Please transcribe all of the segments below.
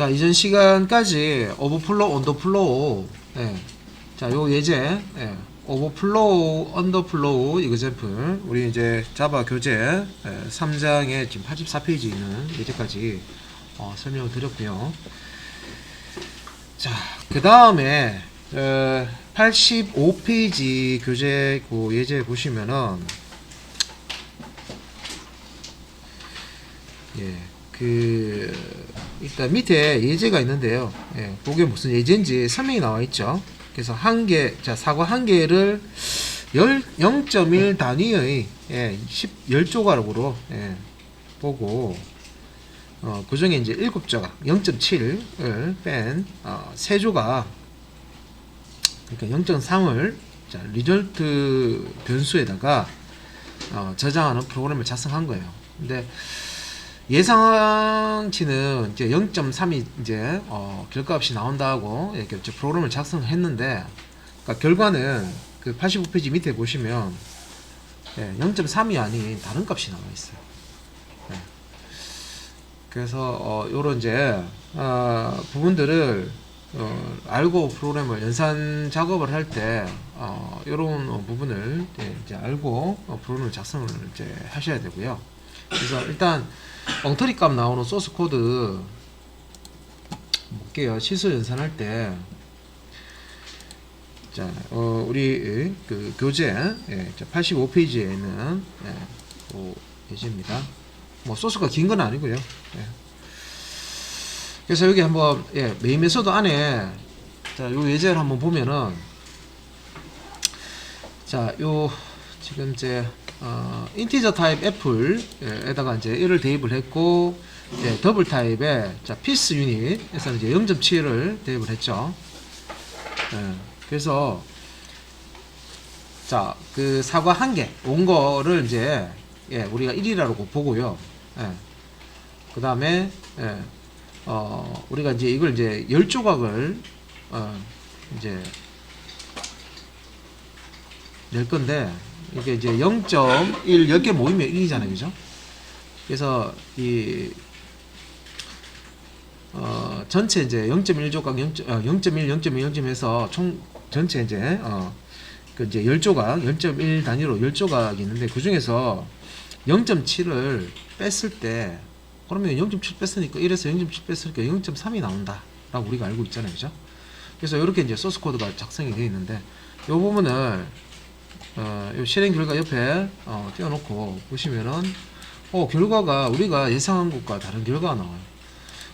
자, 이전 시간까지 오버플로우, 언더플로우, 예. 자, 요 예제, 예. 오버플로우, 언더플로우, 이그젠플. 우리 이제 자바 교재 3장에 지금 84페이지 있는 예제까지 설명을 드렸고요. 자, 그 다음에 85페이지 교재 그 예제 보시면은 예, 일단 밑에 예제가 있는데요. 예, 그게 무슨 예제인지 설명이 나와 있죠. 그래서 사과 한 개를 0.1 단위의 10조각으로 보고 그 중에 이제 7조각 0.7을 뺀 3조각, 그러니까 0.3을 리절트 변수에다가 저장하는 프로그램을 작성한 거예요. 근데 예상치는 이제 0.3이 이제 결과값이 나온다고 이렇게 프로그램을 작성했는데, 그러니까 결과는 그 85페이지 밑에 보시면 0.3이 아닌 다른 값이 나와 있어요. 그래서 요런 이제 부분들을 알고 프로그램을 연산 작업을 할 때 요런 부분을 이제 알고 프로그램을 작성을 이제 하셔야 되고요. 그래서 일단 엉터리 값 나오는 소스 코드 볼게요. 시술 연산할 때, 자, 우리 그 교재 85페이지에 있는 그 예제입니다. 뭐 소스가 긴 건 아니고요. 그래서 여기 한번 메인 메소드 안에 자, 요 예제를 한번 보면은, 자, 요 지금 이제 인티저 타입 애플에다가 이제 1을 대입을 했고, 더블 타입에 피스 유닛에서 이제 0.7을 대입을 했죠. 그래서 자, 그 사과 한 개 온 거를 이제 우리가 1이라고 보고요. 그 다음에 우리가 이제 이걸 이제 10조각을 이제 낼 건데, 이게 이제 0.1 10개 모이면 1이잖아요. 그죠? 그래서 이 전체 이제 0.1조각 0.1 0.1 해서 총 전체 이제 그 이제 10조각 0.1 단위로 10조각이 있는데, 그 중에서 0.7을 뺐을 때, 그러면 0.7 뺐으니까 1에서 0.7 뺐으니까 0.3이 나온다 라고 우리가 알고 있잖아요. 그죠? 그래서 이렇게 이제 소스 코드가 작성이 되어 있는데, 이 부분을 요 실행 결과 옆에 띄워놓고 보시면은 결과가 우리가 예상한 것과 다른 결과가 나와요.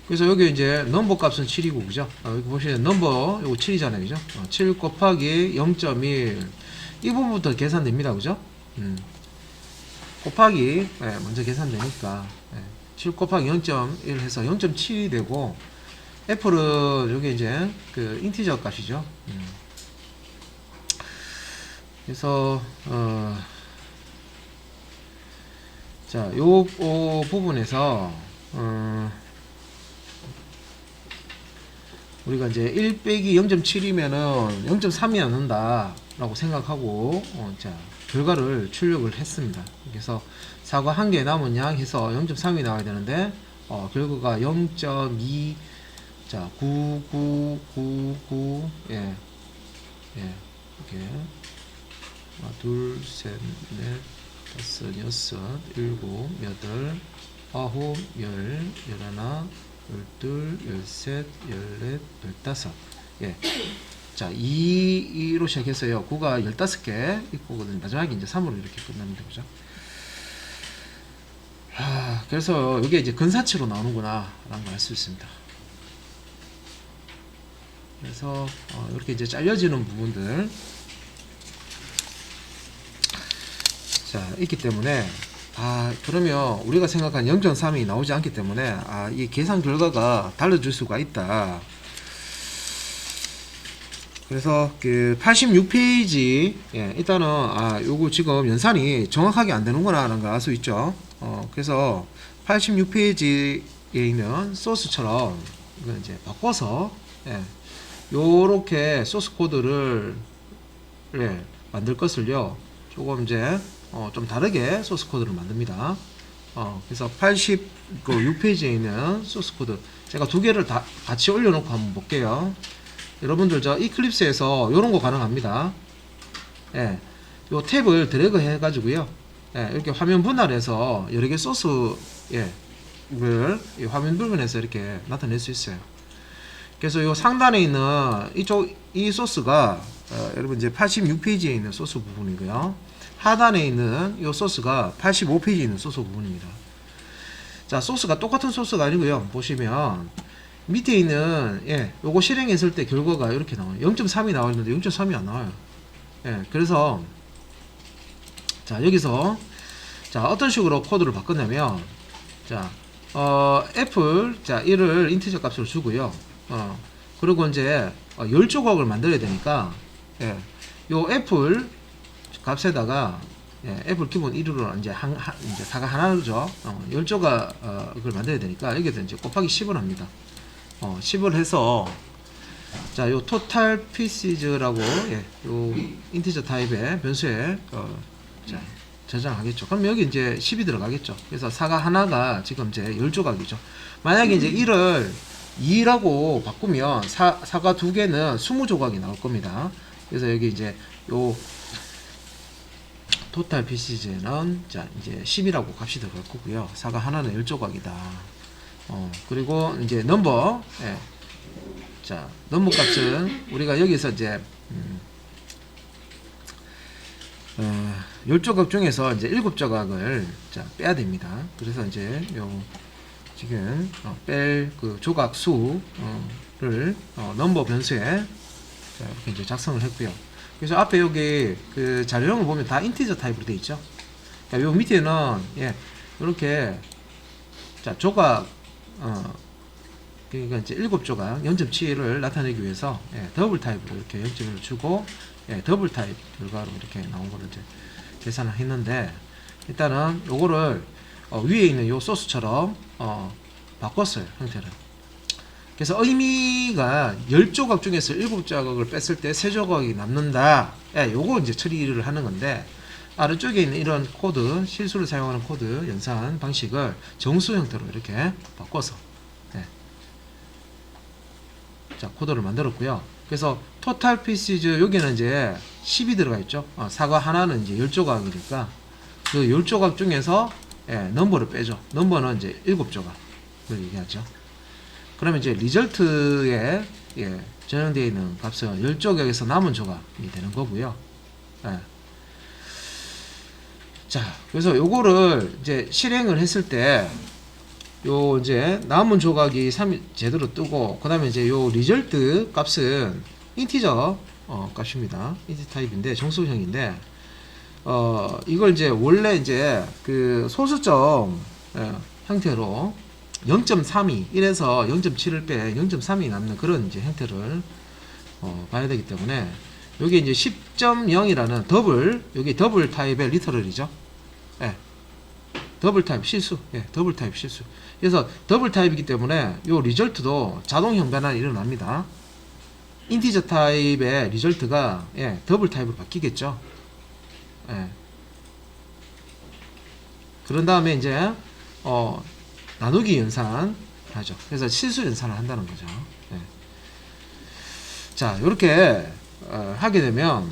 그래서 여기 이제 넘버 값은 7이고, 그죠? 여기 보시면 넘버 요거 7이잖아요. 그죠? 7 곱하기 0.1 이 부분부터 계산됩니다. 그죠? 곱하기 먼저 계산되니까 7 곱하기 0.1 해서 0.7이 되고, 애플은 여기 이제 그 인티저 값이죠. 그래서 자, 요 부분에서 우리가 이제 1 빼기 0.7이면은 0.3이 나온다 라고 생각하고 자, 결과를 출력을 했습니다. 그래서 사과 한 개 남은 양 해서 0.3이 나와야 되는데 결과가 0.2 자, 9999 이렇게 하나, 둘, 셋, 넷, 다섯, 여섯, 일곱, 여덟, 아홉, 열, 열하나, 열둘, 열셋, 열넷, 열다섯. 자, 2로 시작해서요. 9가 15개 있거든요. 마지막에 이제 3으로 이렇게 끝납니다. 그죠? 그래서 이게 이제 근사치로 나오는구나 라는 걸 알 수 있습니다. 그래서 이렇게 이제 잘려지는 부분들 자 있기 때문에 그러면 우리가 생각한 0.3이 나오지 않기 때문에 이 계산 결과가 달라질 수가 있다. 그래서 그 86페이지 일단은 요거 지금 연산이 정확하게 안 되는구나 라는 걸 알 수 있죠. 그래서 86페이지에 있는 소스처럼 이걸 이제 바꿔서 요렇게 소스 코드를 만들 것을요 조금 이제 좀 다르게 소스 코드를 만듭니다. 그래서 86페이지에 있는 소스 코드 제가 두 개를 다 같이 올려놓고 한번 볼게요. 여러분들 저 이클립스에서 요런 거 가능합니다. 예, 요 탭을 드래그 해가지고요. 예, 이렇게 화면 분할해서 여러 개 소스 을 화면 부분에서 이렇게 나타낼 수 있어요. 그래서 요 상단에 있는 이 소스가 여러분 이제 86페이지에 있는 소스 부분이고요. 하단에 있는 요 소스가 85페이지에 있는 소스 부분입니다. 자, 소스가 똑같은 소스가 아니고요. 보시면 밑에 있는 요거 실행했을 때 결과가 이렇게 나와요. 0.3이 나왔는데 0.3이 안 나와요. 그래서 자, 여기서 자, 어떤 식으로 코드를 바꿨냐면 자, 애플 자 1을 인티저 값으로 주고요. 그리고 이제 10조각을 만들어야 되니까 요 애플 값에다가 애플 기본 1으로 이제 이제 사가 하나죠. 10조각을 만들어야 되니까 여기서 이제 곱하기 10을 합니다. 10을 해서 자, 요 토탈 피시즈라고 요 인티저 타입의 변수에 자, 저장하겠죠. 그럼 여기 이제 10이 들어가겠죠. 그래서 사가 하나가 지금 이제 10조각이죠. 만약에 이제 1을 2라고 바꾸면 사가 두 개는 20조각이 나올 겁니다. 그래서 여기 이제 요 토탈 PC제는 자, 이제 10이라고 값이 들어갈 거고요. 사가 하나는 10조각이다. 그리고 이제 넘버, 자, 넘버 값은 우리가 여기서 이제 10조각 중에서 이제 7조각을 자, 빼야 됩니다. 그래서 이제 요 지금 뺄 그 조각 수를 넘버 변수에 자, 이렇게 이제 작성을 했고요. 그래서 앞에 여기 그 자료형을 보면 다 인티저 타입으로 되어 있죠. 요 밑에는 이렇게 자, 조각 그러니까 이제 7조각 0.7을 나타내기 위해서 더블 타입으로 이렇게 0.1을 주고 더블 타입 결과로 이렇게 나온 거를 이제 계산을 했는데 일단은 요거를 위에 있는 요 소스처럼 바꿨어요, 형태를. 그래서 의미가 10조각 중에서 7조각을 뺐을 때 3조각이 남는다. 요거 이제 처리를 하는 건데 아래쪽에 있는 이런 코드, 실수를 사용하는 코드 연산 방식을 정수 형태로 이렇게 바꿔서 자, 코드를 만들었고요. 그래서 토탈 피시즈 여기는 이제 10이 들어가 있죠. 사과 하나는 이제 10조각이니까 그 10조각 중에서 넘버를 빼죠. 넘버는 이제 7조각을 얘기하죠. 그러면 이제 리절트에 전형되어 있는 값은 10조각에서 남은 조각이 되는 거고요. 자, 그래서 요거를 이제 실행을 했을 때 요 이제 남은 조각이 3이 제대로 뜨고 그 다음에 이제 요 리절트 값은 인티저 값입니다. 인티저 타입인데 정수형인데 이걸 이제 원래 이제 그 소수점 형태로 0.32 1에서 0.7을 빼 0.3이 남는 그런 이제 형태를 봐야 되기 때문에 여기 이제 10.0이라는 더블 여기 더블 타입의 리터럴이죠. 더블 타입 실수. 더블 타입 실수. 그래서 더블 타입이기 때문에 요 리절트도 자동 형변환이 일어납니다. 인티저 타입의 리절트가 더블 타입으로 바뀌겠죠. 그런 다음에 이제 나누기 연산 하죠. 그래서 실수 연산을 한다는 거죠. 자, 이렇게 하게 되면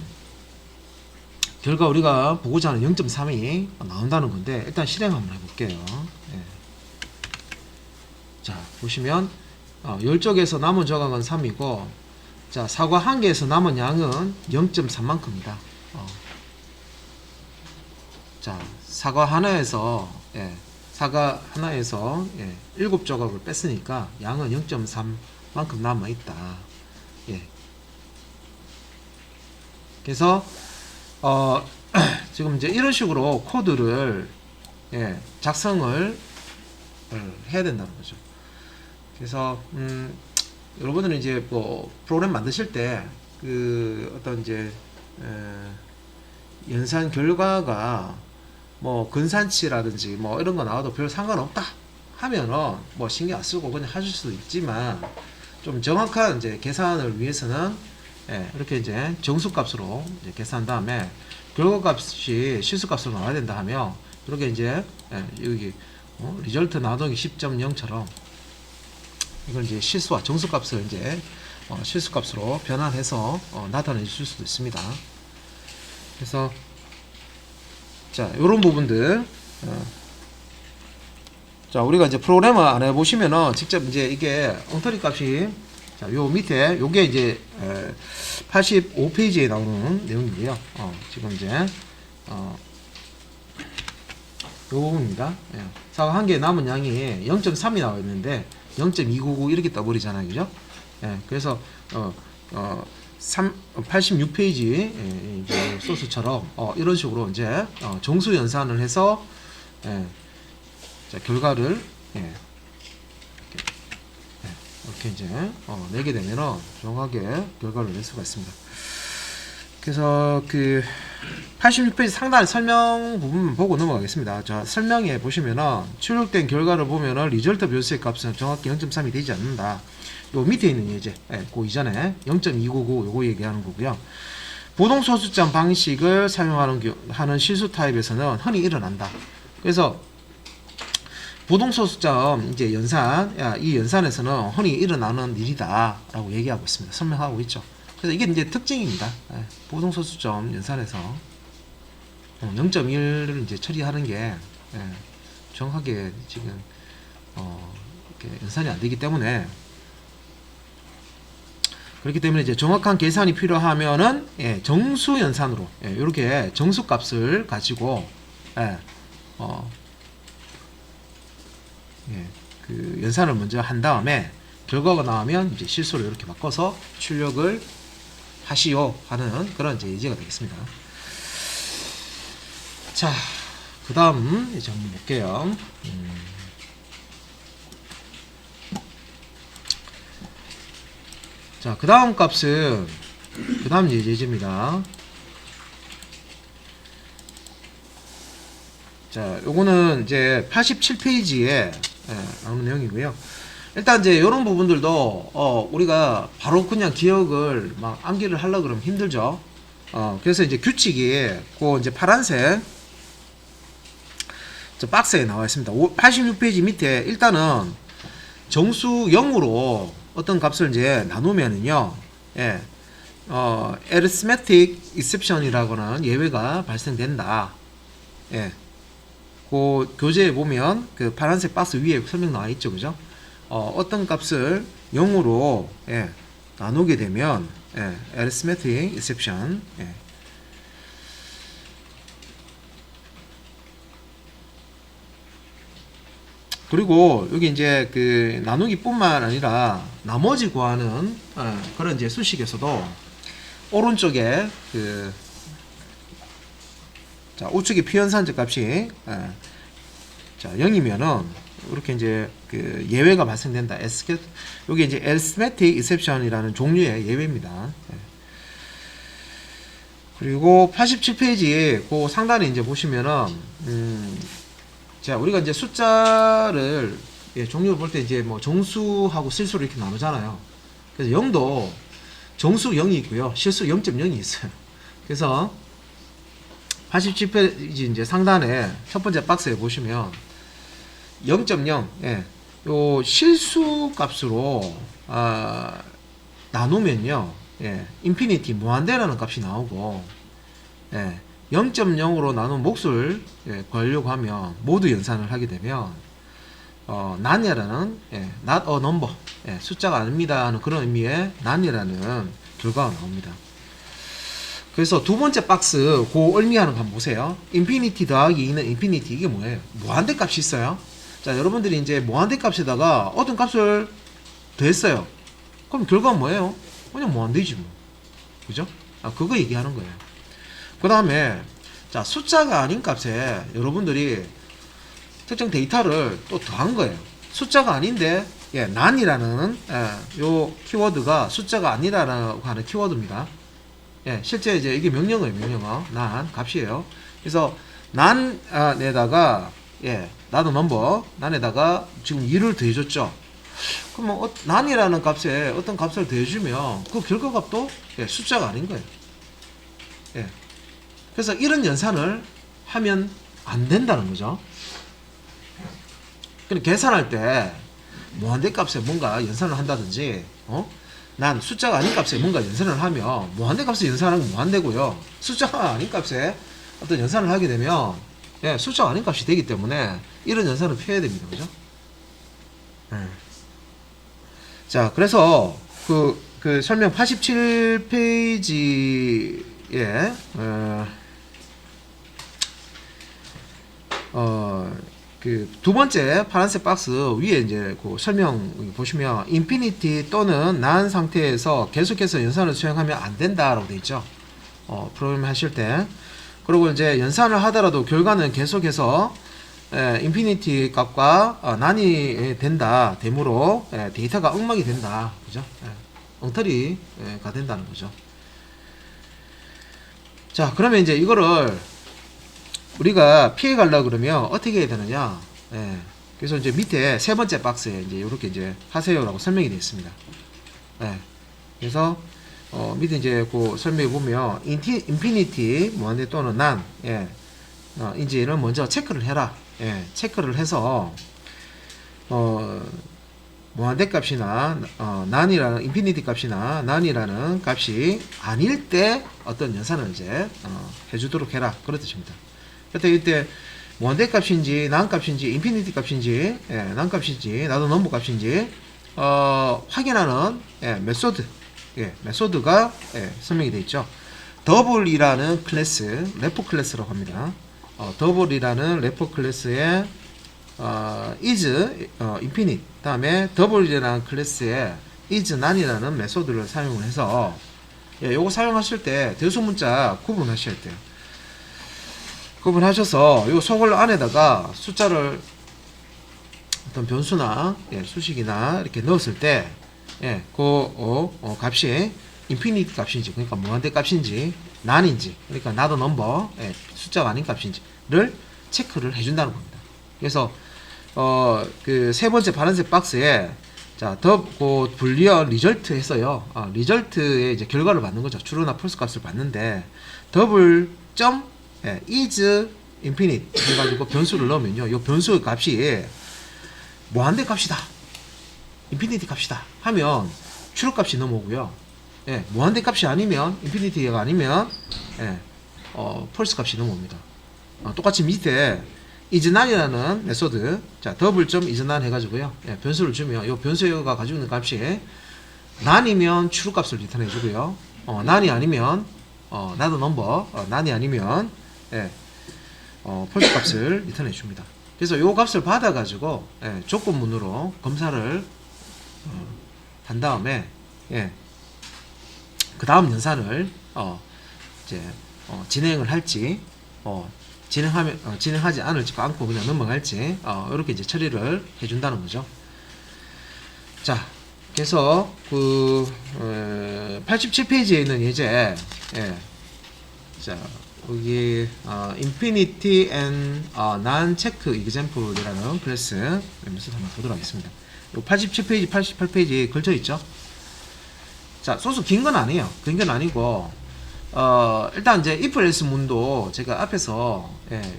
결과 우리가 보고자 하는 0.3이 나온다는 건데 일단 실행 한번 해볼게요. 자, 보시면 10쪽에서 남은 조각은 3이고 자, 사과 1개에서 남은 양은 0.3만큼이다. 자, 사과 하나에서 7조각을 뺐으니까 양은 0.3만큼 남아있다. 그래서 지금 이제 이런 식으로 코드를 작성을 해야 된다는 거죠. 그래서 여러분들은 이제 뭐 프로그램 만드실 때 그 어떤 이제 연산 결과가 뭐 근산치라든지 뭐 이런 거 나와도 별 상관없다 하면은 뭐 신경 안 쓰고 그냥 하실 수도 있지만 좀 정확한 이제 계산을 위해서는 이렇게 이제 정수값으로 이제 계산한 다음에 결과값이 실수값으로 나와야 된다 하면 이렇게 이제 여기 리절트 나누기 10.0처럼 이걸 이제 실수와 정수값을 이제 실수값으로 변환해서 나타내 줄 수도 있습니다. 그래서 자, 요런 부분들 자, 우리가 이제 프로그램을 안 해보시면은 직접 이제 이게 엉터리 값이 자, 요 밑에 요게 이제 85페이지에 나오는 내용이고요. 지금 이제 요 부분입니다. 예. 사과 한 개 남은 양이 0.3이 나와 있는데 0.299 이렇게 떠버리잖아요, 그죠? 예. 그래서 86페이지 이제 소스처럼 이런 식으로 이제 정수 연산을 해서 자, 결과를 이렇게 이제 내게 되면은 정확하게 결과를 낼 수가 있습니다. 그래서 그 86페이지 상단 설명 부분 보고 넘어가겠습니다. 자, 설명에 보시면은 출력된 결과를 보면은 리절트 변수의 값은 정확히 0.3이 되지 않는다. 요 밑에 있는 예제, 그 이전에 0.299 요거 얘기하는 거고요. 부동소수점 방식을 사용하는 실수 타입에서는 흔히 일어난다. 그래서 부동소수점 이제 연산, 이 연산에서는 흔히 일어나는 일이다라고 얘기하고 있습니다. 설명하고 있죠. 그래서 이게 이제 특징입니다. 부동소수점 연산에서 0.1을 이제 처리하는 게 정확하게 지금 이렇게 연산이 안 되기 때문에 그렇기 때문에 이제 정확한 계산이 필요하면은 정수 연산으로 이렇게 정수 값을 가지고 그 연산을 먼저 한 다음에 결과가 나오면 이제 실수로 이렇게 바꿔서 출력을 하시오 하는 그런 이제 예제가 되겠습니다. 자, 그 다음 이제 한번 볼게요. 자, 그 다음 값은 그 다음 예제입니다. 자, 요거는 이제 87페이지에 나오는 내용이고요. 일단 이제 이런 부분들도 우리가 바로 그냥 기억을 막 암기를 하려 그러면 힘들죠. 그래서 이제 규칙이 그 이제 파란색 저 박스에 나와 있습니다. 86페이지 밑에 일단은 정수 0으로 어떤 값을 이제 나누면은요, arithmetic exception이라고는 예외가 발생된다. 그 교재에 보면 그 파란색 박스 위에 설명 나와 있죠, 그죠? 어떤 값을 0으로 나누게 되면 arithmetic exception 그리고 여기 이제 그 나누기뿐만 아니라 나머지 구하는 그런 이제 수식에서도 오른쪽에 그 자, 우측의 피현산적 값이 자 0이면은 이렇게 이제 그 예외가 발생된다. 여기 이제 arithmetic exception이라는 종류의 예외입니다. 그리고 87페이지 그 상단에 이제 보시면은 자, 우리가 이제 숫자를 종류를 볼 때 이제 뭐 정수하고 실수를 이렇게 나누잖아요. 그래서 0도 정수 0이 있고요. 실수 0.0이 있어요. 그래서 87페이지 이제 상단에 첫 번째 박스에 보시면 0.0 요 실수 값으로 나누면요. 인피니티 무한대라는 값이 나오고 0.0으로 나눈 몫을 구하려고 하면 모두 연산을 하게 되면 not이라는 not a number 숫자가 아닙니다 하는 그런 의미의 not이라는 결과가 나옵니다. 그래서 두 번째 박스 그 의미하는 거 한번 보세요. 인피니티 더하기 2는 인피니티 이게 뭐예요? 무한대 값이 있어요. 자, 여러분들이 이제 무한대 값에다가 어떤 값을 더했어요. 그럼 결과는 뭐예요? 그냥 무한대지 뭐. 그죠? 그거 얘기하는 거예요. 그 다음에 자, 숫자가 아닌 값에 여러분들이 특정 데이터를 또 더한 거예요. 숫자가 아닌데 non이라는 요 키워드가 숫자가 아니라고 하는 키워드입니다. 실제 이제 이게 명령어예요. 명령어 none 값이에요. 그래서 none에다가 나도 넘버 none에다가 지금 2를 더해줬죠. 그러면 none이라는 값에 어떤 값을 더해주면 그 결과값도 숫자가 아닌 거예요. 그래서 이런 연산을 하면 안 된다는 거죠. 그럼 계산할 때 무한대 값에 뭔가 연산을 한다든지, 난 숫자가 아닌 값에 뭔가 연산을 하면 무한대 값에 연산하는 건 무한대고요. 숫자가 아닌 값에 어떤 연산을 하게 되면 예, 숫자가 아닌 값이 되기 때문에 이런 연산을 피해야 됩니다. 그죠? 예. 자, 그래서 그 설명 87페이지에 그 두 번째 파란색 박스 위에 이제 그 설명 보시면 인피니티 또는 난 상태에서 계속해서 연산을 수행하면 안 된다라고 되어 있죠. 프로그램 하실 때. 그리고 이제 연산을 하더라도 결과는 계속해서 인피니티 값과 난이 된다. 되므로 데이터가 엉망이 된다. 그죠? 엉터리가 된다는 거죠. 자, 그러면 이제 이거를 우리가 피해 가려고 그러면 어떻게 해야 되느냐? 그래서 이제 밑에 세 번째 박스에 이제 이렇게 이제 하세요라고 설명이 되어 있습니다. 그래서 밑에 이제 그 설명해 보면 인피니티 무한대 또는 난 인지를 먼저 체크를 해라. 체크를 해서 무한대 값이나 난이라는 인피니티 값이나 난이라는 값이 아닐 때 어떤 연산을 이제 해주도록 해라. 그런 뜻입니다. 그때 이때 무한대 값인지 난 값인지 인피니티 값인지 난 값인지 나도 넘버 값인지 확인하는 메소드 메소드가 설명이 되어 있죠. 더블이라는 클래스 레포 클래스라고 합니다. 더블이라는 레포 클래스에 is infinite 다음에 더블이라는 클래스에 is none이라는 메소드를 사용을 해서 요거 사용하실 때 대소문자 구분하셔야 돼요. 구분하셔서 요 속을 안에다가 숫자를 어떤 변수나 수식이나 이렇게 넣었을 때 그 값이 인피니티 값인지 그러니까 무한대 값인지 난인지 그러니까 나도 넘버 숫자가 아닌 값인지를 체크를 해준다는 겁니다. 그래서 그 세 번째 파란색 박스에 자, 그 불리어 리절트 해서요. 리절트의 이제 결과를 받는 거죠. true나 false 값을 받는데 더블 점 is infinite 해가지고 변수를 넣으면요. 이 변수의 값이 무한대 값이다. 인피니티 값이다. 하면 true 값이 넘어오고요. 무한대 값이 아니면 인피니티가 아니면 false 값이 넘어옵니다. 똑같이 밑에 is none이라는 메소드 자 더블 점 is none 해가지고요. 변수를 주면 이 변수가 가지고 있는 값이 none이면 true 값을 리턴해 주고요. none이 아니면 나도 넘버 none이 아니면 false 값을 리턴해 줍니다. 그래서 이 값을 받아 가지고 조건문으로 검사를 한 다음에 그 다음 연산을 이제 진행을 할지 진행하지 않을지 않고 그냥 넘어갈지 이렇게 이제 처리를 해준다는 거죠. 자, 그래서 그 87페이지에 있는 예제 자 여기 infinity and non-check example이라는 클래스 메소드 한번 보도록 하겠습니다. 87페이지, 88페이지에 걸쳐 있죠. 자, 소스 긴 건 아니에요. 긴 건 아니고 일단 이제 if else 문도 제가 앞에서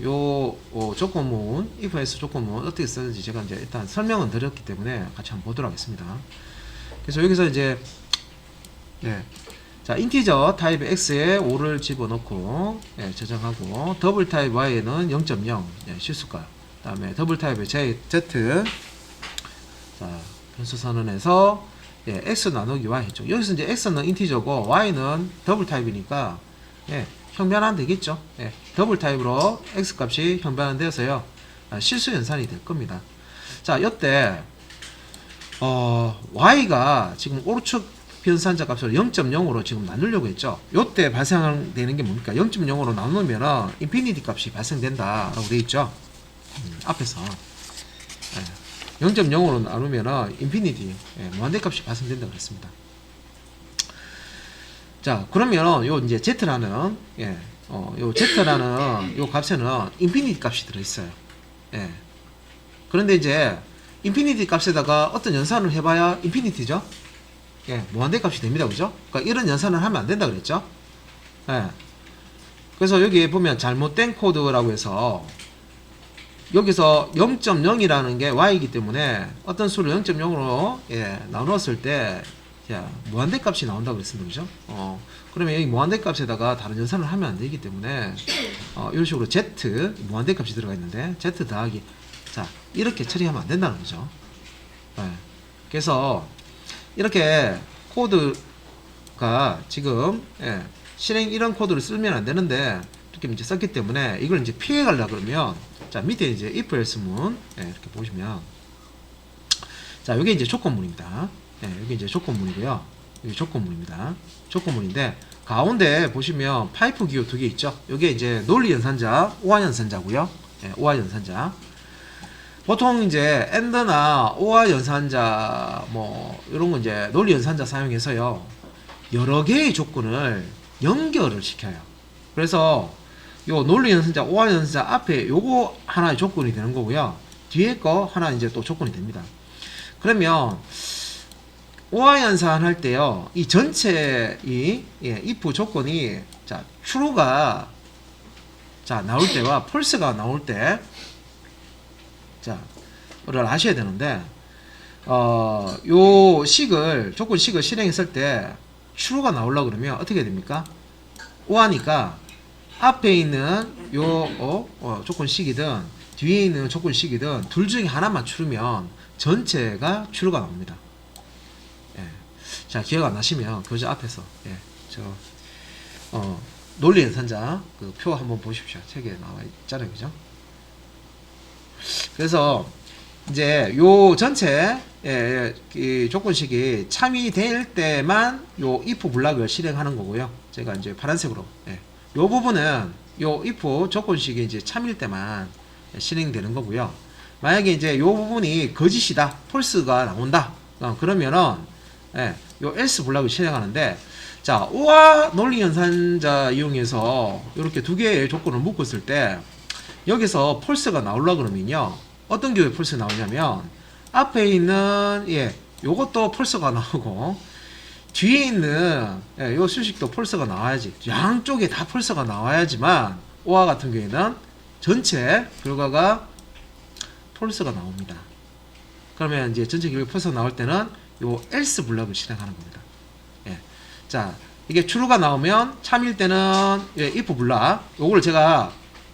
요 조건문 if else 조건문 어떻게 쓰는지 제가 이제 일단 설명은 드렸기 때문에 같이 한번 보도록 하겠습니다. 그래서 여기서 이제 자 인티저 타입 x에 5를 집어넣고 저장하고 더블 타입 y에는 0.0 실수가 다음에 더블 타입의 z 자 변수 선언해서 x 나누기 y 했죠. 여기서 이제 x는 인티저고 y는 더블 타입이니까 형변환 되겠죠. 더블 타입으로 x 값이 형변환 되어서요 실수 연산이 될 겁니다. 자 이때 y가 지금 오른쪽 변산자 값을 0.0으로 지금 나누려고 했죠. 이때 발생되는 게 뭡니까? 0.0으로 나누면 인피니티 값이 발생된다 라고 되어 있죠. 앞에서 0.0으로 나누면 인피니티 무한대 값이 발생된다 그랬습니다. 자 그러면 요 이제 z라는 요 z라는 요 값에는 인피니티 값이 들어있어요. 그런데 이제 인피니티 값에다가 어떤 연산을 해봐야 인피니티죠. 무한대 값이 됩니다. 그죠? 그러니까 이런 연산을 하면 안 된다 그랬죠? 그래서 여기 보면 잘못된 코드라고 해서 여기서 0.0이라는 게 y이기 때문에 어떤 수를 0.0으로 예, 나누었을 때 자, 무한대 값이 나온다고 그랬습니다. 그죠? 그러면 여기 무한대 값에다가 다른 연산을 하면 안 되기 때문에 이런 식으로 z 무한대 값이 들어가 있는데 z 더하기 자 이렇게 처리하면 안 된다는 거죠. 예. 그래서 이렇게 코드가 지금 예, 실행 이런 코드를 쓰면 안 되는데 이렇게 이제 썼기 때문에 이걸 이제 피해 가려 그러면 자 밑에 이제 if else문 예, 이렇게 보시면 자 여기 이제 조건문입니다. 예, 여기 이제 조건문이고요. 여기 조건문입니다. 조건문인데 가운데 보시면 파이프 기호 두 개 있죠. 여기 이제 논리 연산자, 오화 연산자고요. 예, 오화 연산자. 보통 이제 엔드나 오화 연산자 뭐 이런 거 이제 논리 연산자 사용해서요 여러 개의 조건을 연결을 시켜요. 그래서 요 논리 연산자, 오화 연산자 앞에 요거 하나의 조건이 되는 거고요. 뒤에 거 하나 이제 또 조건이 됩니다. 그러면 오화 연산할 때요, 이 전체 이 예, if 조건이 자 true가 자 나올 때와 false가 나올 때 자, 를 아셔야 되는데 요 식을 조건 식을 실행했을 때 true가 나오려고 그러면 어떻게 됩니까? 오하니까 앞에 있는 요 조건 식이든 뒤에 있는 조건 식이든 둘 중에 하나만 true면 전체가 true가 나옵니다. 예. 자 기억 안 나시면 교재 앞에서 예, 저 논리 연산자 그 표 한번 보십시오. 책에 나와 있잖아요, 그죠? 그래서 이제 요 전체 이 조건식이 참이될 때만 요 if 블락을 실행하는 거고요. 제가 이제 파란색으로 요 부분은 요 if 조건식이 이제 참일 때만 실행되는 거고요. 만약에 이제 요 부분이 거짓이다, false가 나온다, 그러면은 요 else 블락을 실행하는데 자 오화 논리 연산자 이용해서 이렇게 두 개의 조건을 묶었을 때 여기서 false가 나오려고 그러면요 어떤 경우에 false 나오냐면 앞에 있는 요것도 false가 나오고 뒤에 있는 요 수식도 false가 나와야지 양쪽에 다 false가 나와야지만 오화 같은 경우에는 전체 결과가 false가 나옵니다. 그러면 이제 전체 결과 false 나올 때는 요 else 블럭을 실행하는 겁니다. 자 이게 true가 나오면 참일 때는 if 블락 요걸 제가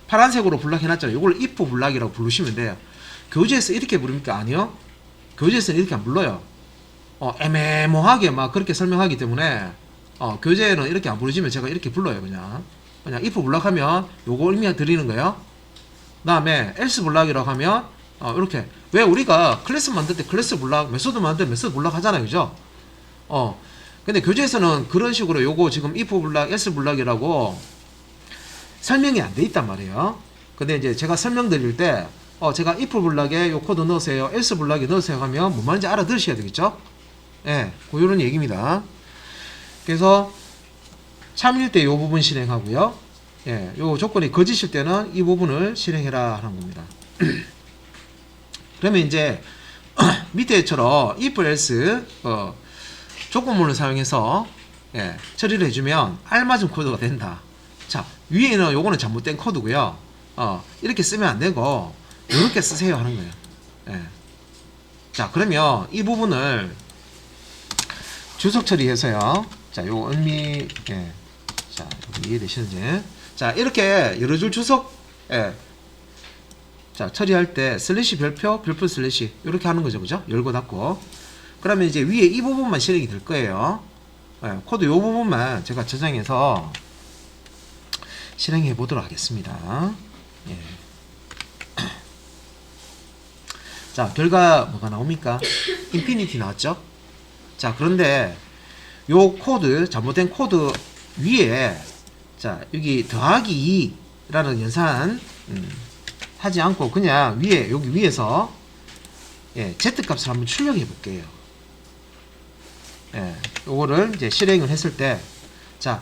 파란색으로 블락 해놨잖아요. 요걸 if 블락이라고 부르시면 돼요. 교재에서 이렇게 부릅니까? 아니요. 교재에서는 이렇게 안 불러요. 애매모하게 막 그렇게 설명하기 때문에 교재에는 이렇게 안 부르시면 제가 이렇게 불러요. 그냥 if 블락하면 요거 의미 드리는 거예요. 그 다음에 else 블락이라고 하면 이렇게 왜 우리가 클래스 만들 때 클래스 블락, 메소드 만들 때 메소드 블락 하잖아요, 그죠? 근데 교재에서는 그런 식으로 요거 지금 if 블락, else 블락이라고 설명이 안 돼 있단 말이에요. 근데 이제 제가 설명드릴 때 제가 if 블락에 요 코드 넣으세요, else 블락에 넣으세요 하면 뭔 말인지 알아들으셔야 되겠죠? 예, 그런 얘기입니다. 그래서 참일 때 요 부분 실행하고요. 예, 요 조건이 거짓일 때는 이 부분을 실행해라 하는 겁니다. 그러면 이제 밑에처럼 if else 조건문을 사용해서 처리를 해주면 알맞은 코드가 된다. 자 위에는 요거는 잘못된 코드고요. 이렇게 쓰면 안 되고 이렇게 쓰세요 하는 거예요. 자 그러면 이 부분을 주석 처리해서요. 자 요 의미 자 이해되시는지 자 이렇게 여러 줄 주석 자 처리할 때 슬래시 별표 별표 슬래시 이렇게 하는 거죠, 그죠? 열고 닫고. 그러면 이제 위에 이 부분만 실행이 될 거예요. 코드 이 부분만 제가 저장해서 실행해 보도록 하겠습니다. 자 결과 뭐가 나옵니까? 인피니티 나왔죠? 자 그런데 요 코드 잘못된 코드 위에 자 여기 더하기 2라는 연산 하지 않고 그냥 위에 여기 위에서 z 값을 한번 출력해 볼게요. 요거를 이제 실행을 했을 때 자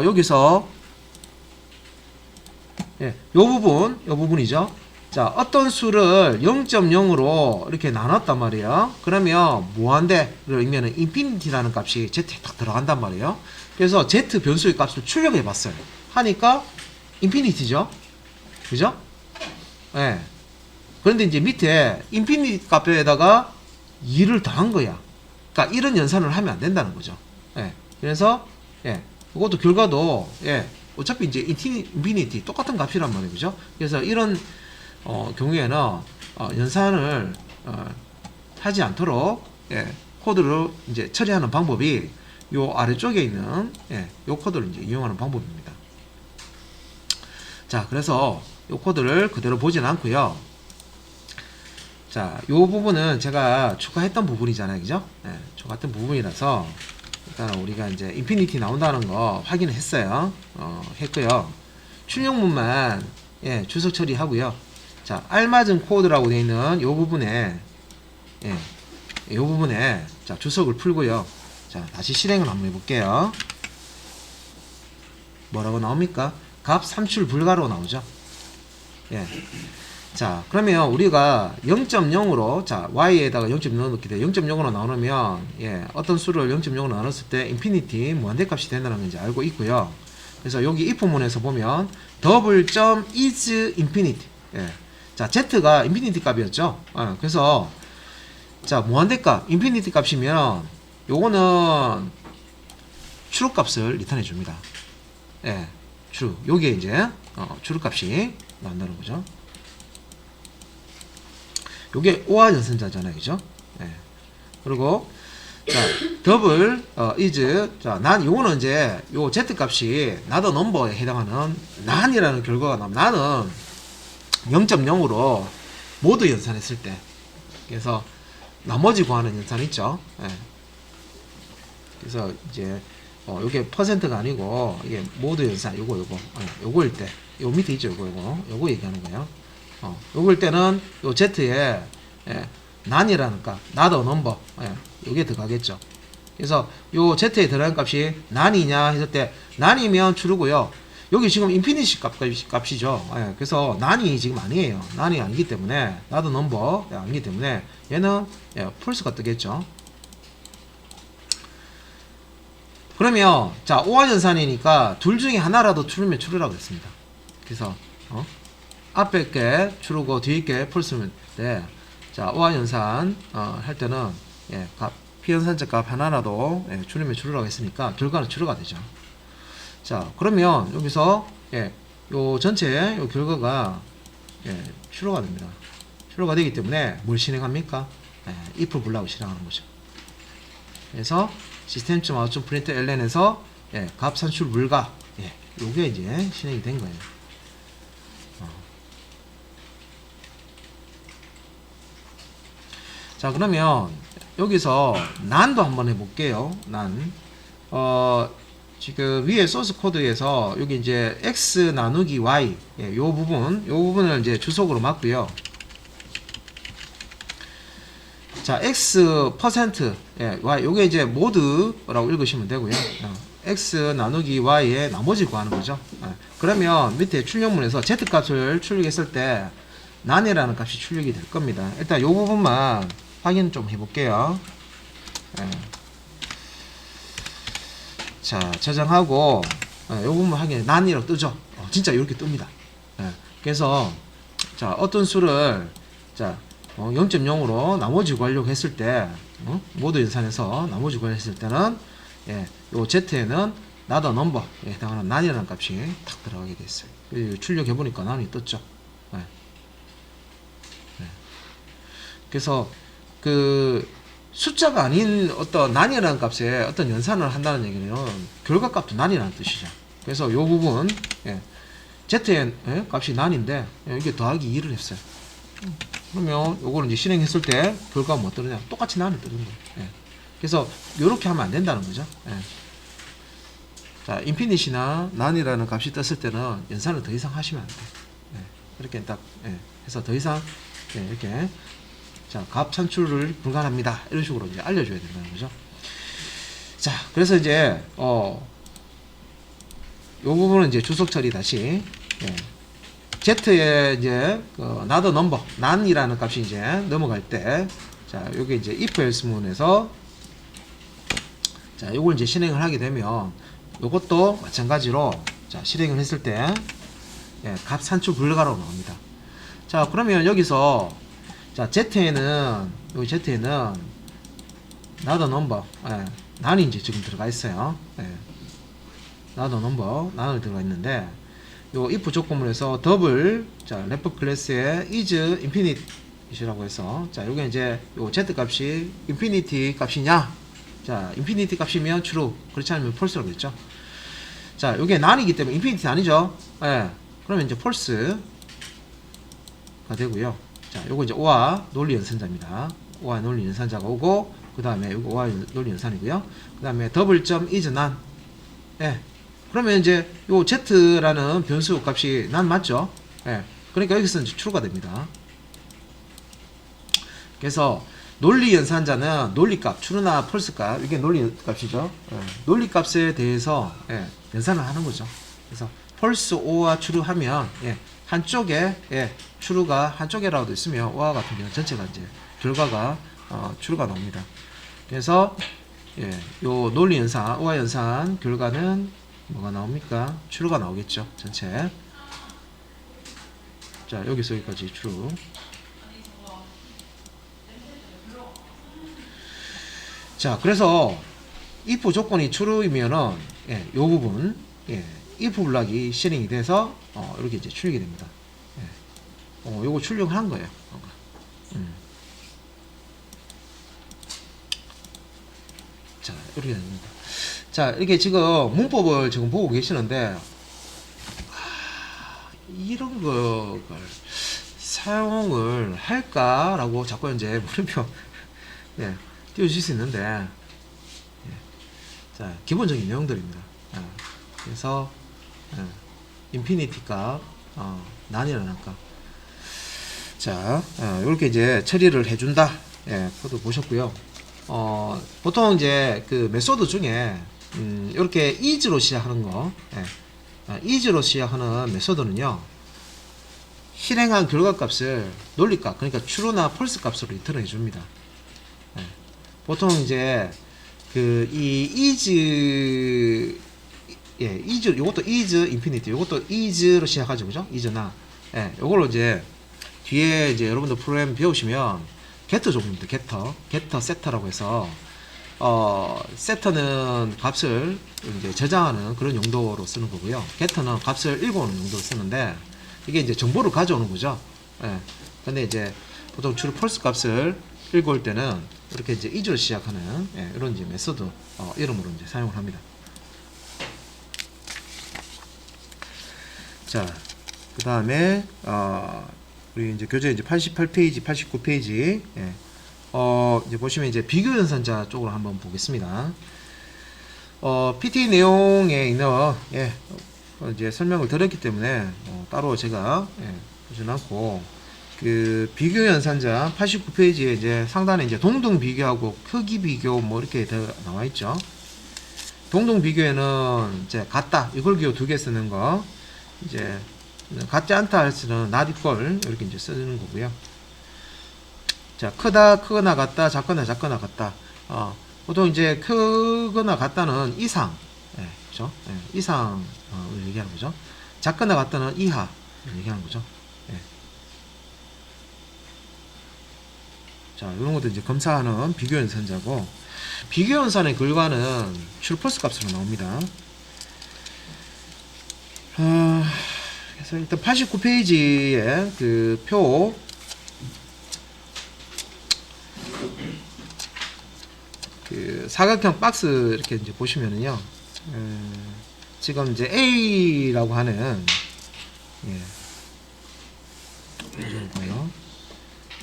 여기서 요 부분이죠. 자 어떤 수를 0.0으로 이렇게 나눴단 말이에요. 그러면 무한대를 의미하는 인피니티라는 값이 z에 딱 들어간단 말이에요. 그래서 z 변수의 값을 출력해 봤어요. 하니까 인피니티죠, 그죠? 그런데 이제 밑에 인피니티 값에다가 2를 더한 거야. 그러니까 이런 연산을 하면 안 된다는 거죠. 예. 그래서 예. 이것도 결과도 예. 어차피 이제 인피니티 똑같은 값이란 말이죠. 그래서 이런 경우에는 연산을 하지 않도록 예. 코드를 이제 처리하는 방법이 요 아래쪽에 있는 예. 요 코드를 이제 이용하는 방법입니다. 자, 그래서 요 코드를 그대로 보진 않고요. 자, 요 부분은 제가 추가했던 부분이잖아요. 그죠? 예, 추가했던 부분이라서 일단 우리가 이제 인피니티 나온다는 거 확인을 했어요. 했고요. 출력문만 예, 주석 처리하고요. 자, 알맞은 코드라고 되어 있는 요 부분에 예, 요 부분에 자, 주석을 풀고요. 자, 다시 실행을 한번 해볼게요. 뭐라고 나옵니까? 값 산출 불가로 나오죠. 예. 자, 그러면 우리가 0.0으로 자, y에다가 0.0 넣게 돼 0.0으로 나누면 예, 어떤 수를 0.0으로 나눴을 때 인피니티 무한대 값이 된다는 건 이제 알고 있고요. 그래서 여기 if 문에서 보면 double.is infinity. 예. 자, z가 인피니티 값이었죠. 그래서 자, 무한대 값, 인피니티 값이면 요거는 true 값을 리턴해 줍니다. 예. true. 요게 이제 true 값이 나온다는 거죠. 요게 오화 연산자잖아요. 그죠? 예. 그리고 자, 더블 is 자, 난 요거는 이제 요 z 값이 not a number에 해당하는 난이라는 결과가 나면 나는 0.0으로 모두 연산했을 때 그래서 나머지 구하는 연산 있죠. 예. 그래서 이제 요게 퍼센트가 아니고 이게 모두 연산 요거일 때 요 밑에 있죠. 요거 얘기하는 거예요. 요걸 때는 요 z에 예, 난이라는 값, not a number 예, 요게 들어가겠죠. 그래서 요 z에 들어간 값이 난이냐 했을 때 난이면 true고요. 여기 지금 인피니시 값이죠. 예, 그래서 난이 지금 아니에요. 난이 아니기 때문에 not a number 예, 아니기 때문에 얘는 예, false가 뜨겠죠. 그러면 자, 오화 연산이니까 둘 중에 하나라도 true면 true라고 했습니다. 그래서 앞에 게 true고 뒤에 게 false면 돼. 자, 오화 연산 할 때는 예, 피연산자 값 하나라도 예, true면 true라고 했으니까 결과는 true가 되죠. 자, 그러면 여기서 예, 요 전체 요 결과가 예, true가 됩니다. true가 되기 때문에 뭘 실행합니까? 예, if 불라고 실행하는 거죠. 그래서 system.out.println에서 예, 값 산출 불가 예, 요게 이제 실행이 된 거예요. 자, 그러면 여기서 난도 한번 해볼게요. 난 지금 위에 소스 코드에서 여기 이제 x 나누기 y 예, 요 부분을 이제 주석으로 맞고요. 자, x 퍼센트 예, y 요게 이제 모드라고 읽으시면 되고요. x 나누기 y의 나머지 구하는 거죠. 그러면 밑에 출력문에서 z 값을 출력했을 때 난이라는 값이 출력이 될 겁니다. 일단 요 부분만 확인 좀 해볼게요. 예. 자, 저장하고 요 부분 확인 난이라고 뜨죠. 진짜 이렇게 뜹니다. 예. 그래서 자, 어떤 수를 자 0.0으로 나머지 구하려고 했을 때 모두 연산해서 나머지 구하려고 했을 때는 예, 요 z에는 not a number에 해당하는 난이라는 값이 탁 들어가게 됐어요. 출력해보니까 난이 떴죠. 예. 예. 그래서 그 숫자가 아닌 어떤 난이라는 값에 어떤 연산을 한다는 얘기는 결과값도 난이라는 뜻이죠. 그래서 요 부분 예, z의 예, 값이 난인데 예, 이게 더하기 2를 했어요. 그러면 요거는 이제 실행했을 때 결과가 뭐 뜨느냐 똑같이 난이 뜨는 거예요. 예. 그래서 요렇게 하면 안 된다는 거죠. 예. 자, 인피니시나 난이라는 값이 떴을 때는 연산을 더 이상 하시면 안 돼요. 예. 이렇게 딱 예. 해서 더 이상 예, 이렇게 자, 값 산출을 불가합니다. 이런 식으로 이제 알려줘야 된다는 거죠. 자, 그래서 이제 요 부분은 이제 주석 처리 다시 예. z에 이제 not a number 난이라는 값이 이제 넘어갈 때 자, 요게 이제 if else 문에서 자, 요걸 이제 실행을 하게 되면 요것도 마찬가지로 자, 실행을 했을 때 예, 값 산출 불가로 나옵니다. 자, 그러면 여기서 자, Z에는 여기 Z에는 나더 넘버 난이 이제 지금 들어가 있어요. 나더 넘버 난이 들어가 있는데 요 if 조건문에서 더블 자 래퍼 클래스의 is infinite이라고 해서 자 요게 이제 요 Z 값이 infinity 값이냐 자 infinity 값이면 true 그렇지 않으면 false라고 했죠. 자 요게 난이기 때문에 infinity 아니죠. 그러면 이제 false가 되고요. 자 요거 이제 오와 논리 연산자입니다. 오와 논리 연산자가 오고 그 다음에 요거 오와 논리 연산이고요. 그 다음에 더블점 is none 그러면 이제 요 z라는 변수 값이 난 맞죠? 그러니까 여기서 이제 true가 됩니다. 그래서 논리 연산자는 논리값, true나 false값 이게 논리값이죠. 논리값에 대해서 연산을 하는 거죠. 그래서 false, or와 true 하면 한쪽에 true가 한쪽에라도 있으면 or와 같은 경우 전체가 이제 결과가 true가 나옵니다. 그래서 요 논리 연산, or 연산 결과는 뭐가 나옵니까? true가 나오겠죠. 전체. 자, 여기서 여기까지 true. 자, 그래서 if 조건이 true이면은 요 부분 if 블락이 실행이 돼서 이렇게 이제 출력이 됩니다. 요거 출력한 거예요. 자, 이렇게 됩니다. 자, 이렇게 지금 문법을 지금 보고 계시는데 이런 걸 사용을 할까라고 자꾸 이제 물음표 띄워주실 수 있는데 자, 기본적인 내용들입니다. 그래서 인피니티 값, 난이라는 값. 자, 이렇게 이제 처리를 해준다. 코드 보셨고요. 보통 이제 그 메소드 중에 이렇게 is로 시작하는 거, is로 시작하는 메소드는요, 실행한 결과값을 논리값, 그러니까 true나 false 값으로 리턴을 해줍니다. 보통 이제 그 이 is, is, 요것도 is infinity, 요것도 is로 시작하죠, 그죠? is나, 요걸로 이제 뒤에 이제 여러분들 프로그램 배우시면 getter 종류입니다. getter, setter라고 해서 setter는 값을 이제 저장하는 그런 용도로 쓰는 거고요. getter는 값을 읽어오는 용도로 쓰는데 이게 이제 정보를 가져오는 거죠. 근데 이제 보통 true, false 값을 읽어올 때는 이렇게 이제 is로 시작하는 이런 이제 메소드 이름으로 이제 사용을 합니다. 자, 그 다음에 우리 이제 교재 이제 88페이지, 89페이지 이제 보시면 이제 비교 연산자 쪽으로 한번 보겠습니다. PT 내용에 있는 이제 설명을 드렸기 때문에 따로 제가 보진 않고 그 비교 연산자 89페이지에 이제 상단에 이제 동등 비교하고 크기 비교 뭐 이렇게 나와 있죠. 동등 비교에는 이제 같다 이걸 기호 2개 쓰는 거 이제 같지 않다 할 때는 not equal 이렇게 이제 쓰는 거고요. 자, 크거나 같다, 작거나 같다. 보통 이제 크거나 같다는 이상, 그죠? 이상을 얘기하는 거죠. 작거나 같다는 이하 얘기하는 거죠. 자, 이런 것도 이제 검사하는 비교 연산자고, 비교 연산의 결과는 true, false 값으로 나옵니다. 그래서 일단 89페이지에 그 표, 그 사각형 박스 이렇게 이제 보시면은요, 지금 이제 A라고 하는, 보여요.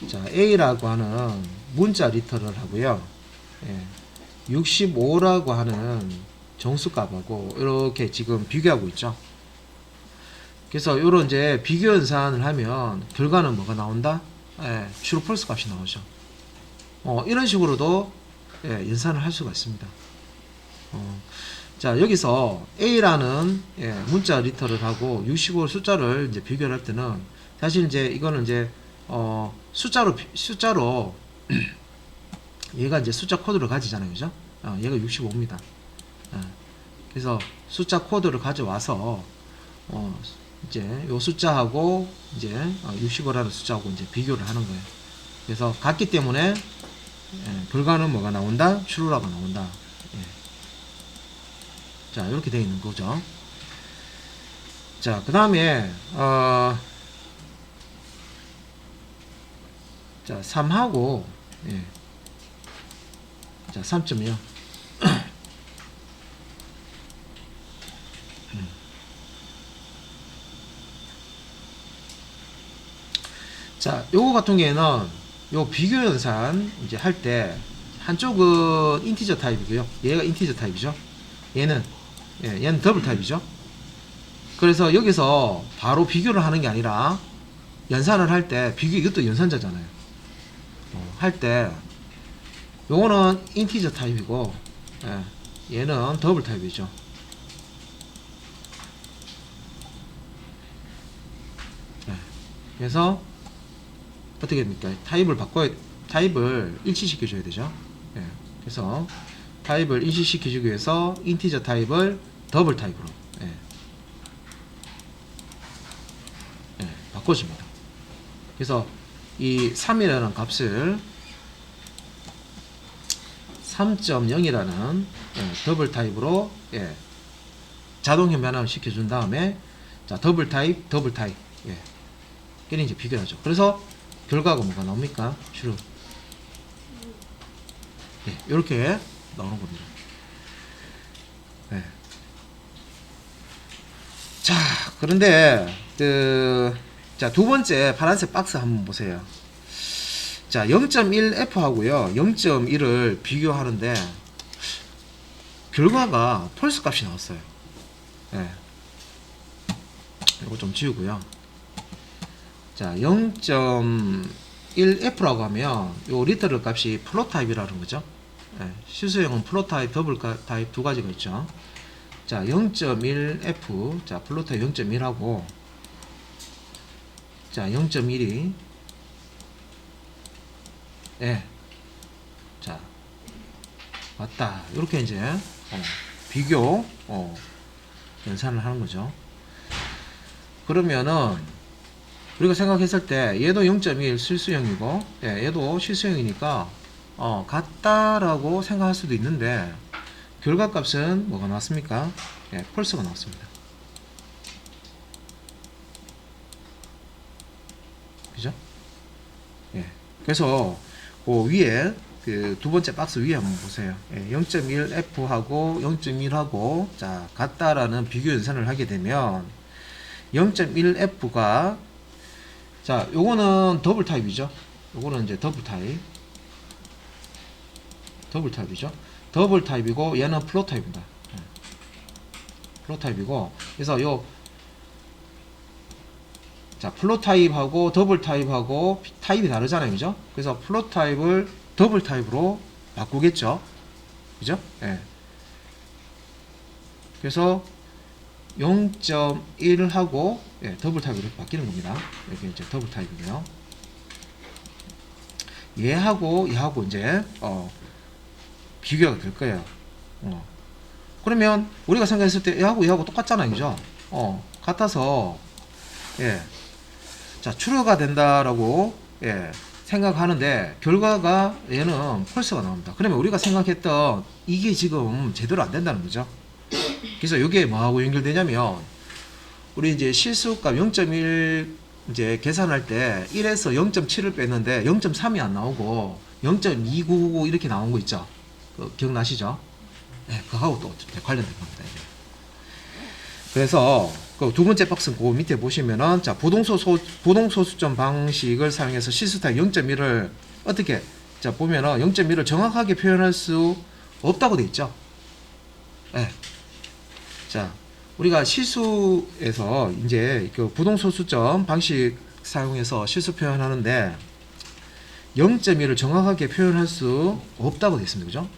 자, A라고 하는 문자 리터를 하고요, 65라고 하는 정수값하고 이렇게 지금 비교하고 있죠. 그래서 요런 이제 비교 연산을 하면 결과는 뭐가 나온다? true, false 값이 나오죠. 이런 식으로도 연산을 할 수가 있습니다. 자, 여기서 A라는 문자 리터를 하고 65 숫자를 이제 비교를 할 때는 사실 이제 이거는 이제 숫자로 얘가 이제 숫자 코드를 가지잖아요, 그죠? 얘가 65입니다. 그래서 숫자 코드를 가져와서 이제 요 숫자하고 이제 65라는 숫자하고 이제 비교를 하는 거예요. 그래서 같기 때문에 결과는 뭐가 나온다? true라고 나온다. 예. 자, 이렇게 되어 있는 거죠. 자, 그 다음에 자, 3하고 예. 자, 3.0 자, 요거 같은 경우에는 요 비교 연산 이제 할 때 한쪽은 인티저 타입이고요. 얘가 인티저 타입이죠. 얘는 더블 타입이죠. 그래서 여기서 바로 비교를 하는 게 아니라 연산을 할 때 이것도 연산자잖아요. 할 때 요거는 인티저 타입이고 얘는 더블 타입이죠. 그래서 어떻게 됩니까? 타입을 일치시켜 줘야 되죠. 그래서 타입을 일치시켜 주기 위해서 인티저 타입을 더블 타입으로 바꿔줍니다. 그래서 이 3이라는 값을 3.0이라는 더블 타입으로 자동형 변환을 시켜준 다음에 자, 더블 타입 이렇게 이제 비교하죠. 그래서 결과가 뭐가 나옵니까? true. 이렇게 나오는 겁니다. 자, 그런데 자, 두 번째 파란색 박스 한번 보세요. 자, 0.1F 하고요 0.1을 비교하는데 결과가 펄스 값이 나왔어요. 이거 좀 지우고요. 자, 0.1F라고 하면 요 리터럴 값이 플롯 타입이라는 거죠. 실수형은 플롯 타입, 더블 타입 두 가지가 있죠. 자, 0.1F, 자, 플롯 타입 0.1하고, 자, 0.1이, 자, 맞다. 이렇게 이제, 비교, 연산을 하는 거죠. 그러면은, 우리가 생각했을 때, 얘도 0.1 실수형이고, 얘도 실수형이니까, 같다라고 생각할 수도 있는데, 결과값은 뭐가 나왔습니까? 펄스가 나왔습니다. 그죠? 그래서 그 위에 그 두 번째 박스 위에 한번 보세요. 0.1F하고 0.1하고 자, 같다라는 비교 연산을 하게 되면 0.1F가 자, 요거는 더블 타입이죠. 요거는 이제 더블 타입이죠. 더블 타입이고 얘는 플롯 타입입니다. 플롯 타입이고 그래서 요 자, 플롯 타입하고 더블 타입하고 타입이 다르잖아요. 그죠? 그래서 플롯 타입을 더블 타입으로 바꾸겠죠. 그죠? 그래서 0.1하고 더블 타입으로 바뀌는 겁니다. 이렇게 이제 더블 타입이고요. 얘하고 이제 비교가 될 거예요. 그러면 우리가 생각했을 때 얘하고 똑같잖아요. 그죠? 같아서 자, true가 된다라고 생각하는데 결과가 얘는 false가 나옵니다. 그러면 우리가 생각했던 이게 지금 제대로 안 된다는 거죠. 그래서 이게 뭐하고 연결되냐면 우리 이제 실수값 0.1 이제 계산할 때 1에서 0.7을 뺐는데 0.3이 안 나오고 0.299 이렇게 나온 거 있죠. 기억나시죠? 그거하고 또 관련된 겁니다. 그래서 그 두 번째 박스 그 밑에 보시면은 자, 부동소수점 방식을 사용해서 실수타입 0.1을 어떻게 자, 보면은 0.1을 정확하게 표현할 수 없다고 돼 있죠. 자, 우리가 실수에서 이제 그 부동소수점 방식 사용해서 실수 표현하는데 0.1을 정확하게 표현할 수 없다고 되어 있습니다. 그죠?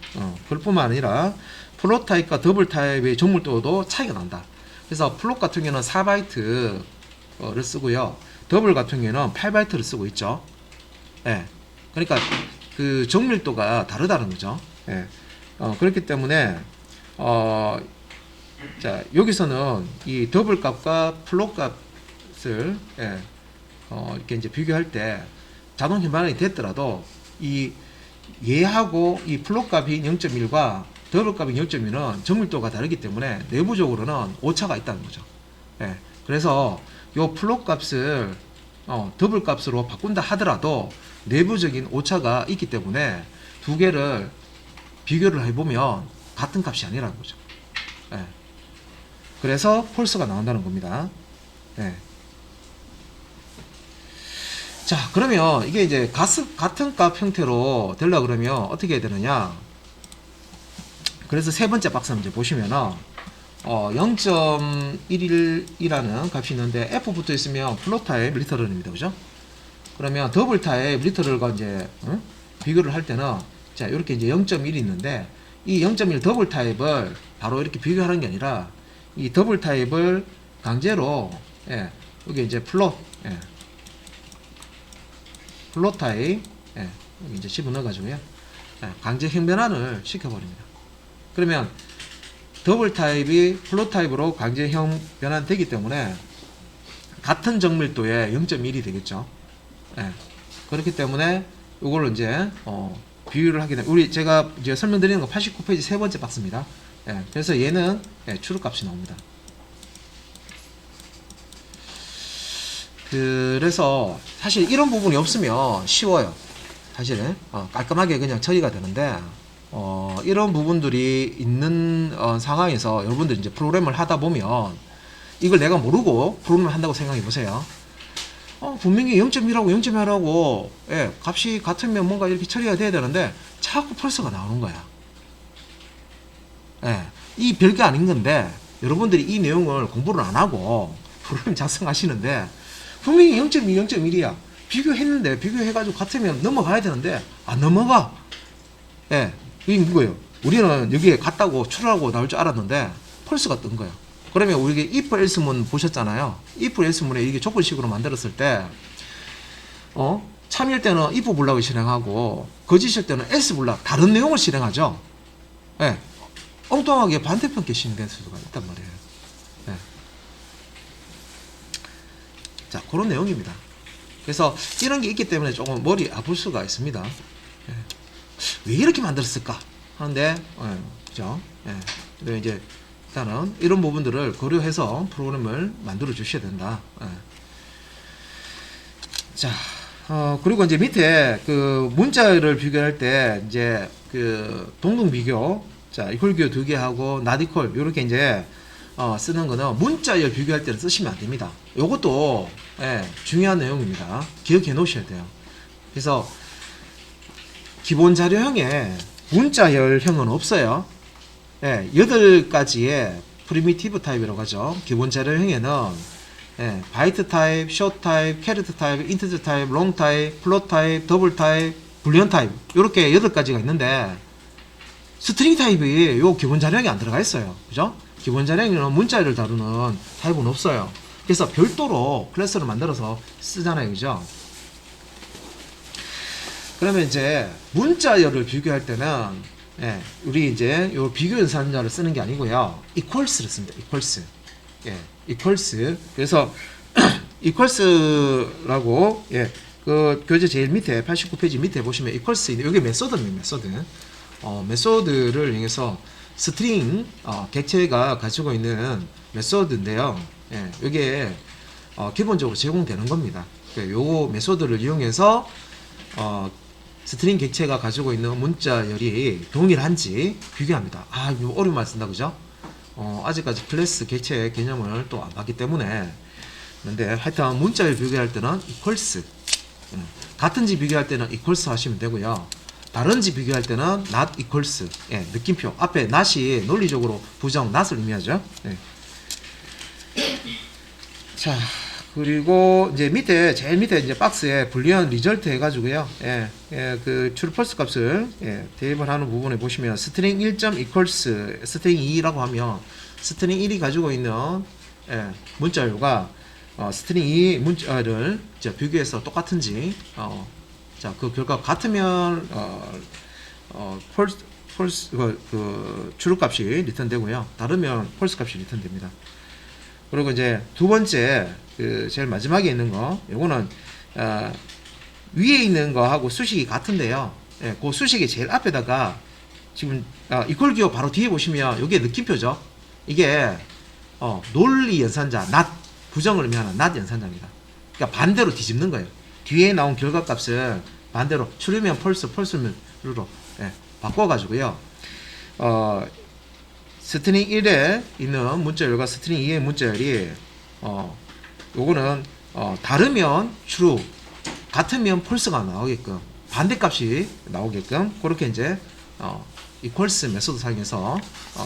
그럴 뿐만 아니라 플롯 타입과 더블 타입의 정밀도도 차이가 난다. 그래서 플롯 같은 경우는 4바이트를 쓰고요. 더블 같은 경우는 8바이트를 쓰고 있죠. 그러니까 그 정밀도가 다르다는 거죠. 그렇기 때문에 자, 여기서는 이 더블 값과 플롯 값 값을 이렇게 이제 비교할 때 자동 변환이 됐더라도 이 얘하고 이 플롯 값이 0.1과 더블 값이 0.1은 정밀도가 다르기 때문에 내부적으로는 오차가 있다는 거죠. 예. 그래서 요 플롯 값을 더블 값으로 바꾼다 하더라도 내부적인 오차가 있기 때문에 두 개를 비교를 해보면 같은 값이 아니라는 거죠. 예. 그래서 폴스가 나온다는 겁니다. 예. 자, 그러면 이게 이제 같은 값 형태로 되려 그러면 어떻게 해야 되느냐? 그래서 세 번째 박스 문제 보시면은 0.11이라는 값이 있는데 f 붙어 있으면 플롯 타입 리터럴입니다. 그죠? 그러면 더블 타입 리터럴과 이제 비교를 할 때는 자, 이렇게 이제 0.1이 있는데 이 0.1 더블 타입을 바로 이렇게 비교하는 게 아니라 이 더블 타입을 강제로 여기 이제 플롯 타입 여기 이제 집어넣어 가지고요. 강제 형변환을 시켜버립니다. 그러면 더블 타입이 플롯 타입으로 강제형 변환되기 때문에 같은 정밀도의 0.1이 되겠죠. 그렇기 때문에 이걸 이제 비율을 하게 되면 제가 이제 설명드리는 거 89페이지 세 번째 박스입니다. 그래서 얘는 추르값이 나옵니다. 그래서 사실 이런 부분이 없으면 쉬워요. 사실은 깔끔하게 그냥 처리가 되는데 이런 부분들이 있는 상황에서 여러분들이 이제 프로그램을 하다 보면 이걸 내가 모르고 프로그램을 한다고 생각해 보세요. 분명히 0.1하고 0.1하고 값이 같으면 뭔가 이렇게 처리가 돼야 되는데 자꾸 펄스가 나오는 거야. 이 별게 아닌 건데 여러분들이 이 내용을 공부를 안 하고 프로그램 작성하시는데 분명히 0.2, 0.1이야. 비교했는데 비교해가지고 같으면 넘어가야 되는데 안 넘어가. 이게 뭐예요? 우리는 여기에 같다고 출하고 나올 줄 알았는데 펄스가 뜬 거예요. 그러면 우리 if else문 보셨잖아요. if else문에 이게 조건식으로 만들었을 때 참일 때는 if 블락을 실행하고 거짓일 때는 else 블락 다른 내용을 실행하죠. 엉뚱하게 반대편 게시는 될 수가 있단 말이에요. 자, 그런 내용입니다. 그래서 이런 게 있기 때문에 조금 머리 아플 수가 있습니다. 왜 이렇게 만들었을까 하는데 그죠? 근데 이제 일단은 이런 부분들을 고려해서 프로그램을 만들어 주셔야 된다. 자, 그리고 이제 밑에 그 문자를 비교할 때 이제 그 동등 비교, 자, 이퀄 비교 두 개 하고 not equal 이렇게 이제 쓰는 거는 문자열 비교할 때는 쓰시면 안 됩니다. 요것도 중요한 내용입니다. 기억해 놓으셔야 돼요. 그래서 기본 자료형에 문자열형은 없어요. 8가지의 프리미티브 타입이라고 하죠. 기본 자료형에는 바이트 타입, 숏 타입, 캐리트 타입, 인티저 타입, 롱 타입, 플롯 타입, 더블 타입, 불리언 타입 이렇게 8가지가 있는데 스트링 타입이 요 기본 자료형에 안 들어가 있어요. 그죠? 기본 자료형에는 문자열을 다루는 타입은 없어요. 그래서 별도로 클래스를 만들어서 쓰잖아요. 그죠? 그러면 이제 문자열을 비교할 때는 우리 이제 요 비교 연산자를 쓰는 게 아니고요. equals를 씁니다. equals. 그래서 equals라고 그 교재 제일 밑에 89페이지 밑에 보시면 equals 여기 메소드입니다. 메소드를 이용해서 스트링 객체가 가지고 있는 메소드인데요. 여기에 기본적으로 제공되는 겁니다. 요 메소드를 이용해서 스트링 객체가 가지고 있는 문자열이 동일한지 비교합니다. 이거 어려운 말 쓴다, 그죠? 아직까지 클래스 객체 개념을 또 안 봤기 때문에. 근데 하여튼 문자열 비교할 때는 equals. 같은지 비교할 때는 equals 하시면 되고요. 다른지 비교할 때는 not equals. 느낌표. 앞에 not이 논리적으로 부정, not을 의미하죠. 자. 그리고 이제 밑에 제일 밑에 이제 박스에 불리언 리절트 해가지고요. 그 true false 값을 대입을 하는 부분에 보시면 string 1. equals string 2라고 하면 string 1이 가지고 있는 문자열과 string 2 문자를 비교해서 똑같은지 자, 그 결과 같으면 false 그 true 값이 리턴되고요. 다르면 false 값이 리턴됩니다. 그리고 이제 두 번째 그 제일 마지막에 있는 거, 요거는 위에 있는 거하고 수식이 같은데요. 예, 그 수식이 제일 앞에다가 지금 이퀄 기호 바로 뒤에 보시면 요게 느낌표죠. 이게 논리 연산자 not 부정을 의미하는 not 연산자입니다. 그러니까 반대로 뒤집는 거예요. 뒤에 나온 결과값을 반대로 true면 false, false면 true로 바꿔가지고요. 스트링 1에 있는 문자열과 스트링 2의 문자열이 요거는 다르면 true, 같으면 false가 나오게끔 반대값이 나오게끔 그렇게 이제 equals 메소드 사용해서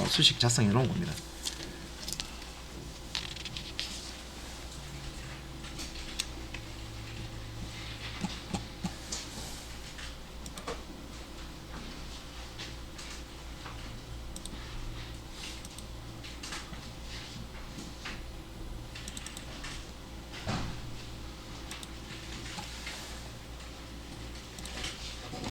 수식 작성해 놓은 겁니다.